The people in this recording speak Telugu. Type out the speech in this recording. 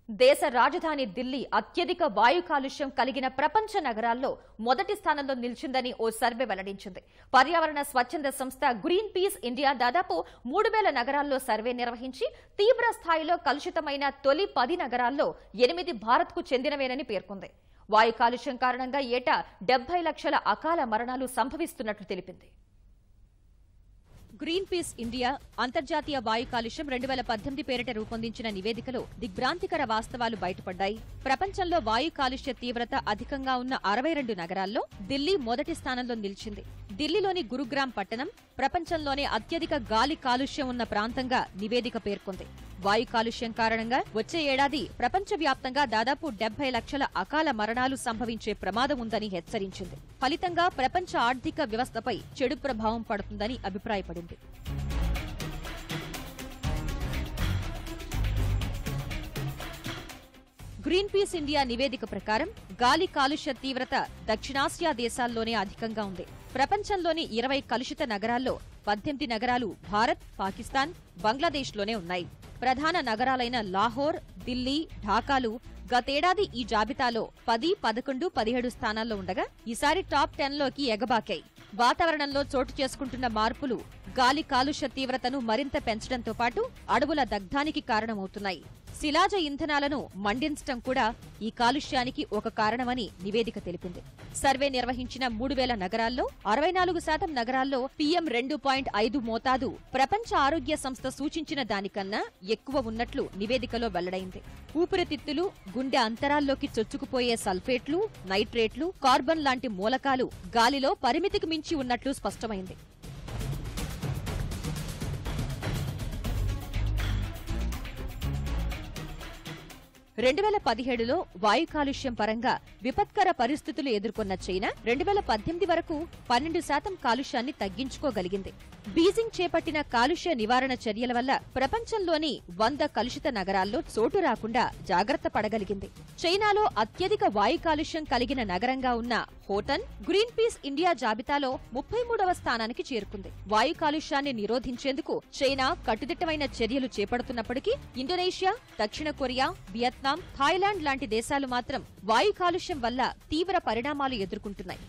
దేశ రాజధాని ఢిల్లీ అత్యధిక వాయు కాలుష్యం కలిగిన ప్రపంచ నగరాల్లో మొదటి స్థానంలో నిలిచిందని ఓ సర్వే వెల్లడించింది. పర్యావరణ స్వచ్ఛంద సంస్థ గ్రీన్ పీస్ ఇండియా దాదాపు 3000 నగరాల్లో సర్వే నిర్వహించి తీవ్ర స్థాయిలో కలుషితమైన తొలి 10 నగరాల్లో 8 భారత్కు చెందినవేనని పేర్కొంది. వాయు కాలుష్యం కారణంగా ఏటా 70 లక్షల అకాల మరణాలు సంభవిస్తున్నట్లు తెలిపింది. గ్రీన్ పీస్ ఇండియా అంతర్జాతీయ వాయు కాలుష్యం 2018 పేరిట రూపొందించిన నివేదికలో దిగ్భ్రాంతికర వాస్తవాలు బయటపడ్డాయి. ప్రపంచంలో వాయు కాలుష్య తీవ్రత అధికంగా ఉన్న 62 నగరాల్లో ఢిల్లీ మొదటి స్థానంలో నిలిచింది. ఢిల్లీలోని గురుగ్రామ్ పట్టణం ప్రపంచంలోనే అత్యధిక గాలి కాలుష్యం ఉన్న ప్రాంతంగా నివేదిక పేర్కొంది. వాయు కాలుష్యం కారణంగా వచ్చే ఏడాది ప్రపంచవ్యాప్తంగా దాదాపు 70 లక్షల అకాల మరణాలు సంభవించే ప్రమాదం ఉందని హెచ్చరించింది. ఫలితంగా ప్రపంచ ఆర్థిక వ్యవస్థపై చెడు ప్రభావం పడుతుందని అభిప్రాయపడింది. గ్రీన్ పీస్ ఇండియా నివేదిక ప్రకారం గాలి కాలుష్య తీవ్రత దక్షిణాసియా దేశాల్లోనే అధికంగా ఉంది. ప్రపంచంలోని 20 కలుషిత నగరాల్లో 18 నగరాలు భారత్, పాకిస్తాన్, బంగ్లాదేశ్లోనే ఉన్నాయి. ప్రధాన నగరాలైన లాహోర్, ఢిల్లీ, ఢాకాలు గతేడాది ఈ జాబితాలో 10, 11, 17 స్థానాల్లో ఉండగా ఈసారి టాప్ 10లోకి ఎగబాకాయి. వాతావరణంలో చోటు చేసుకుంటున్న మార్పులు గాలి కాలుష్య తీవ్రతను మరింత పెంచడంతో పాటు అడవుల దగ్ధానికి కారణమవుతున్నాయి. శిలాజ ఇంధనాలను మండించడం కూడా ఈ కాలుష్యానికి ఒక కారణమని నివేదిక తెలిపింది. సర్వే నిర్వహించిన 3000 నగరాల్లో 64% నగరాల్లో PM 2.5 మోతాదు ప్రపంచ ఆరోగ్య సంస్థ సూచించిన దానికన్నా ఎక్కువ ఉన్నట్లు నివేదికలో వెల్లడైంది. ఊపిరితిత్తులు, గుండె అంతరాల్లోకి చొచ్చుకుపోయే సల్ఫేట్లు, నైట్రేట్లు, కార్బన్ లాంటి మూలకాలు గాలిలో పరిమితికి మించి ఉన్నట్లు స్పష్టమైంది. రెండు 2017లో వాయు కాలుష్యం పరంగా విపత్కర పరిస్థితులు ఎదుర్కొన్న చైనా 2018 వరకు 12% కాలుష్యాన్ని తగ్గించుకోగలిగింది. బీజింగ్ చేపట్టిన కాలుష్య నివారణ చర్యల వల్ల ప్రపంచంలోని 100 కలుషిత నగరాల్లో చోటు రాకుండా జాగ్రత్త పడగలిగింది. చైనాలో అత్యధిక వాయు కాలుష్యం కలిగిన నగరంగా ఉన్న హోటన్ గ్రీన్ పీస్ ఇండియా జాబితాలో 33వ స్థానానికి చేరుకుంది. వాయు కాలుష్యాన్ని నిరోధించేందుకు చైనా కట్టుదిట్టమైన చర్యలు చేపడుతున్నప్పటికీ ఇండోనేషియా, దక్షిణ కొరియా, వియత్నాం, థాయిలాండ్ లాంటి దేశాలు మాత్రం వాయు కాలుష్యం వల్ల తీవ్ర పరిణామాలు ఎదుర్కొంటున్నాయి.